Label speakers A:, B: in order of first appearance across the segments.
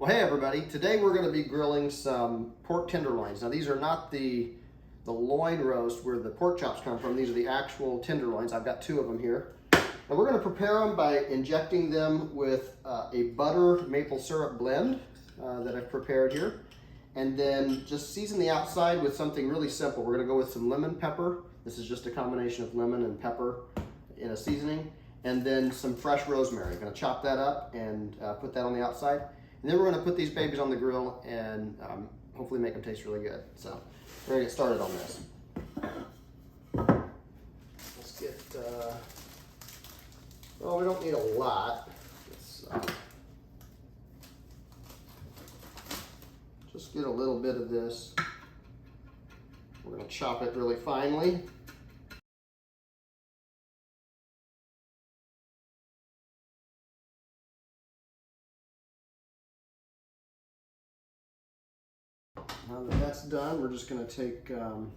A: Hey everybody, today we're going to be grilling some pork tenderloins. Now these are not the loin roast where the pork chops come from. These are the actual tenderloins. I've got two of them here. And we're going to prepare them by injecting them with a butter maple syrup blend that I've prepared here. And then just season the outside with something really simple. We're going to go with some lemon pepper. This is just a combination of lemon and pepper in a seasoning. And then some fresh rosemary. I'm going to chop that up and put that on the outside. And then we're going to put these babies on the grill and hopefully make them taste really good. So we're going to get started on this. Let's get, well, we don't need a lot. Let's just get a little bit of this. We're going to chop it really finely. Now that that's done, we're just going to take some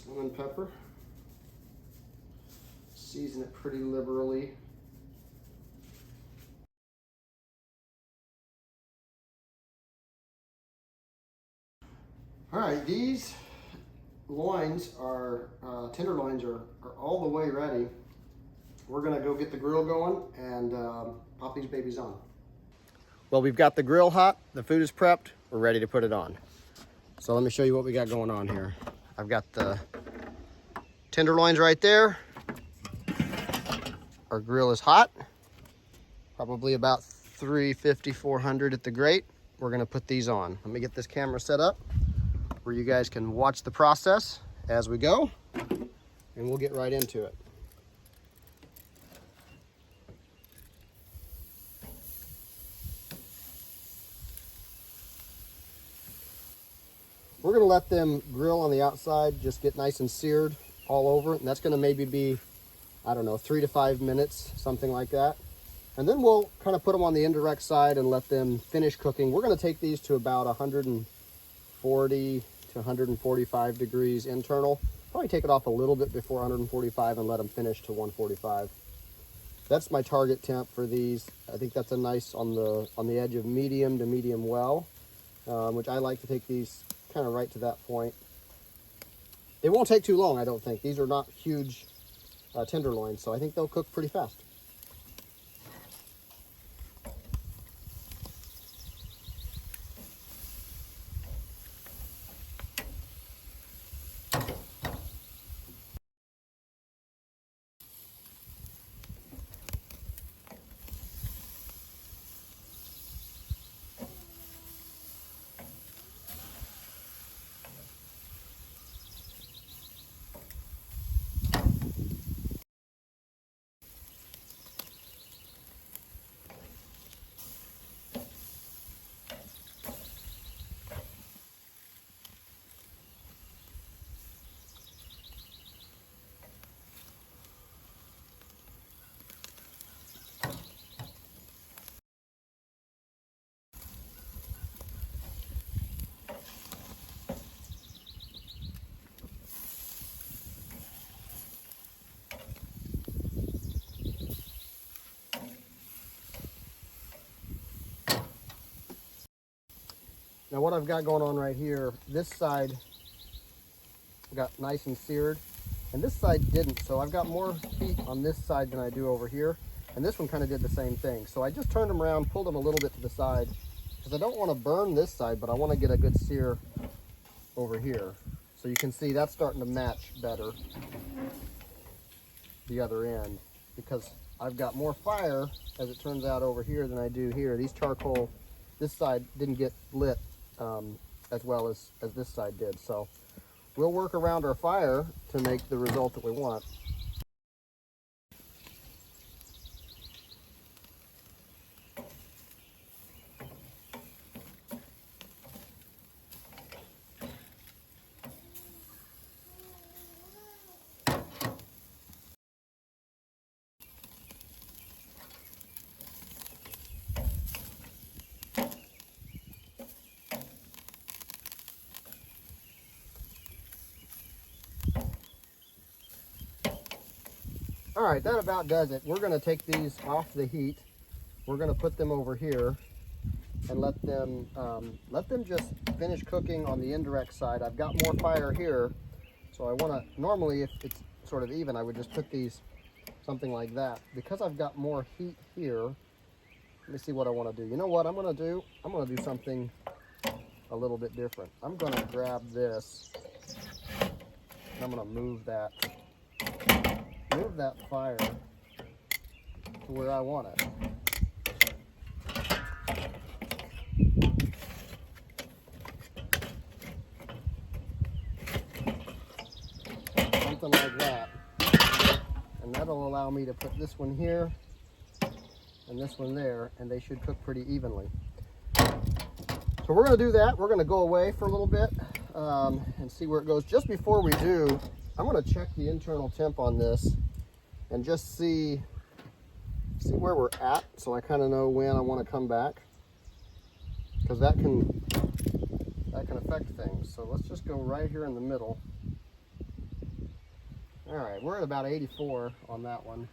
A: lemon pepper, season it pretty liberally. All right, these loins are, tenderloins are all the way ready. We're going to go get the grill going and pop these babies on. Well, we've got the grill hot, the food is prepped, we're ready to put it on. So let me show you what we got going on here. I've got the tenderloins right there. Our grill is hot, probably about 350, 400 at the grate. We're gonna put these on. Let me get this camera set up where you guys can watch the process as we go, and we'll get right into it. We're gonna let them grill on the outside, just get nice and seared all over. And that's gonna maybe be, I don't know, 3 to 5 minutes, something like that. And then we'll kind of put them on the indirect side and let them finish cooking. We're gonna take these to about 140 to 145 degrees internal. Probably take it off a little bit before 145 and let them finish to 145. That's my target temp for these. I think that's a nice on the edge of medium to medium well, which I like to take these kind of right to that point. It won't take too long, I don't think. These are not huge tenderloins, so I think they'll cook pretty fast. Now what I've got going on right here, this side got nice and seared, and this side didn't. So I've got more heat on this side than I do over here. And this one kind of did the same thing. So I just turned them around, pulled them a little bit to the side, because I don't want to burn this side, but I want to get a good sear over here. So you can see that's starting to match better the other end, because I've got more fire, as it turns out, over here than I do here. These charcoal, this side didn't get lit as well as this side did. So we'll work around our fire to make the result that we want. All right, that about does it. We're gonna take these off the heat. We're gonna put them over here. and let them just finish cooking on the indirect side. I've got more fire here, so I want to, normally if it's sort of even, I would just put these something like that. Because I've got more heat here, let me see what I want to do. You know what I'm going to do? I'm going to do something a little bit different. I'm going to grab this, and I'm going to move that fire to where I want it. Something like that. And that'll allow me to put this one here and this one there, and they should cook pretty evenly. So we're going to do that. We're going to go away for a little bit and see where it goes. Just before we do, I'm going to check the internal temp on this and just see where we're at, so I kind of know when I want to come back, because that can affect things. So let's just go right here in the middle. All right, we're at about 84 on that one,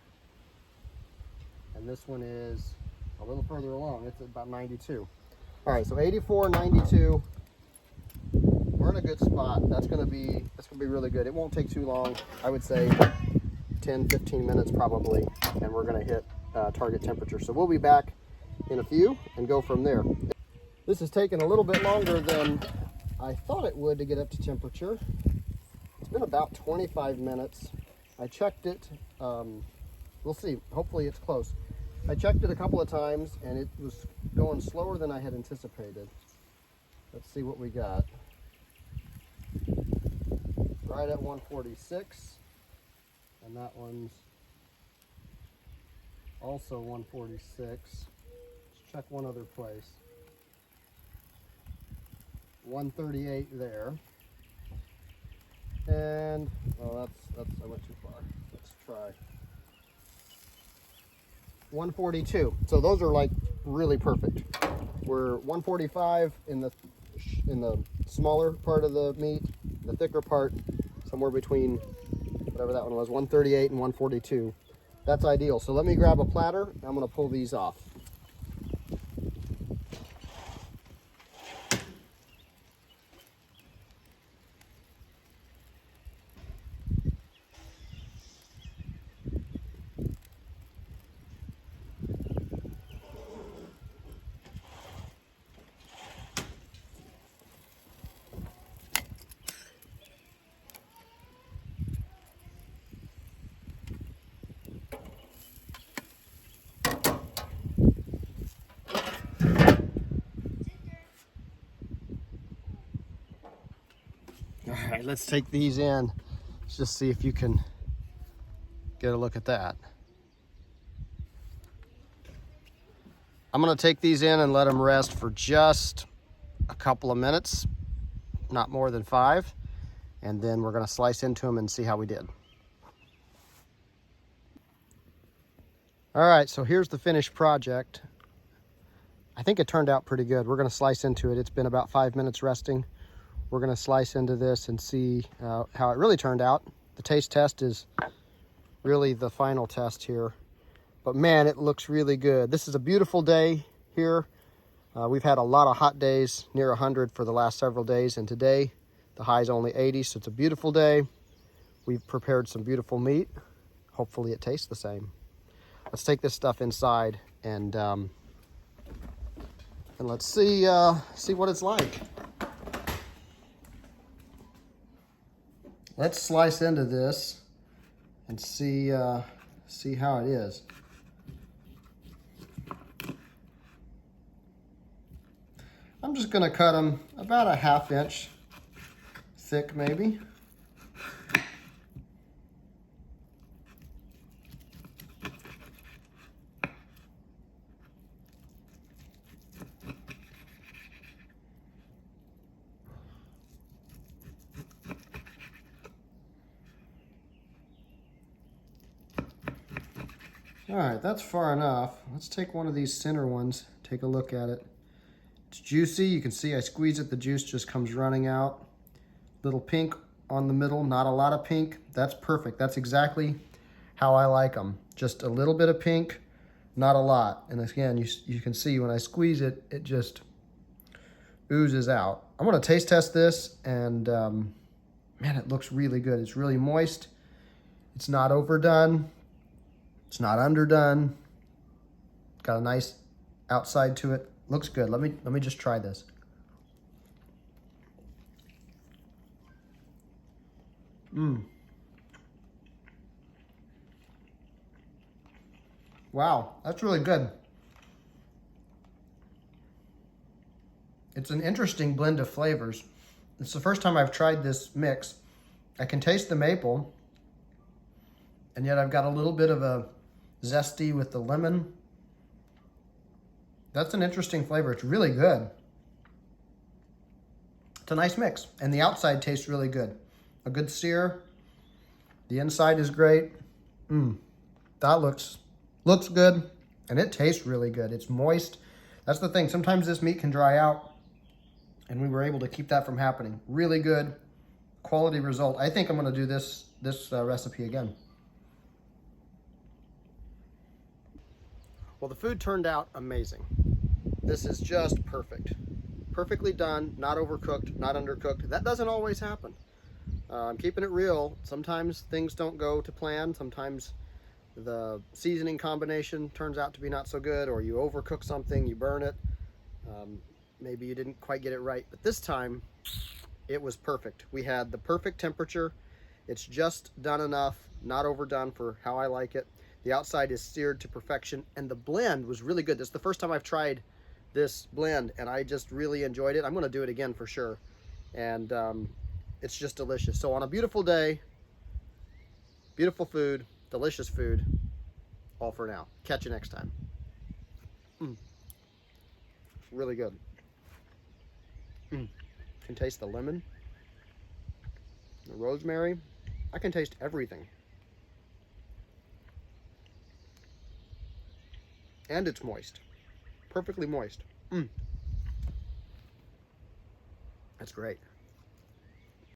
A: and this one is a little further along. It's at about 92. All right, so 84, 92. We're in a good spot. That's gonna be really good. It won't take too long. I would say 10, 15 minutes probably, and we're gonna hit target temperature. So we'll be back in a few and go from there. This has taken a little bit longer than I thought it would to get up to temperature. It's been about 25 minutes. I checked it. We'll see. Hopefully it's close. I checked it a couple of times, and it was going slower than I had anticipated. Let's see what we got. Right at 146, and that one's also 146. Let's check one other place. 138 there. And, well, I went too far. Let's try 142. So those are like really perfect. We're 145 in the smaller part of the meat, the thicker part somewhere between whatever that one was, 138 and 142. That's ideal. So let me grab a platter. I'm going to pull these off. All right, let's take these in. Let's just see if you can get a look at that. I'm gonna take these in and let them rest for just a couple of minutes, not more than 5, and then we're gonna slice into them and see how we did. All right, so here's the finished project. I think it turned out pretty good. We're gonna slice into it. It's been about 5 minutes resting. We're gonna slice into this and see how it really turned out. The taste test is really the final test here. But man, it looks really good. This is a beautiful day here. We've had a lot of hot days, near 100 for the last several days, and today the high is only 80, so it's a beautiful day. We've prepared some beautiful meat. Hopefully it tastes the same. Let's take this stuff inside and let's see what it's like. Let's slice into this and see how it is. I'm just going to cut them about a 1/2 inch thick, maybe. All right, that's far enough. Let's take one of these center ones, take a look at it. It's juicy. You can see I squeeze it, the juice just comes running out. Little pink on the middle, not a lot of pink. That's perfect. That's exactly how I like them. Just a little bit of pink, not a lot. And again, you can see when I squeeze it, it just oozes out. I'm gonna taste test this, and man, it looks really good. It's really moist. It's not overdone. It's not underdone. Got a nice outside to it. Looks good. Let me just try this. Wow, that's really good. It's an interesting blend of flavors. It's the first time I've tried this mix. I can taste the maple, and yet I've got a little bit of a zesty with the lemon. That's an interesting flavor. It's really good. It's a nice mix, and the outside tastes really good. A good sear. The inside is great. That looks good, and it tastes really good. It's moist. That's the thing. Sometimes this meat can dry out, and we were able to keep that from happening. Really good quality result. I think I'm going to do this recipe again. Well, the food turned out amazing. This is just perfect. Perfectly done, not overcooked, not undercooked. That doesn't always happen. I'm keeping it real. Sometimes things don't go to plan. Sometimes the seasoning combination turns out to be not so good, or you overcook something, you burn it. Maybe you didn't quite get it right, but this time it was perfect. We had the perfect temperature. It's just done enough, not overdone for how I like it. The outside is seared to perfection, and the blend was really good. This is the first time I've tried this blend, and I just really enjoyed it. I'm going to do it again for sure, and it's just delicious. So on a beautiful day, beautiful food, delicious food, all for now. Catch you next time. Really good. Can taste the lemon, the rosemary. I can taste everything. And it's moist. Perfectly moist. That's great.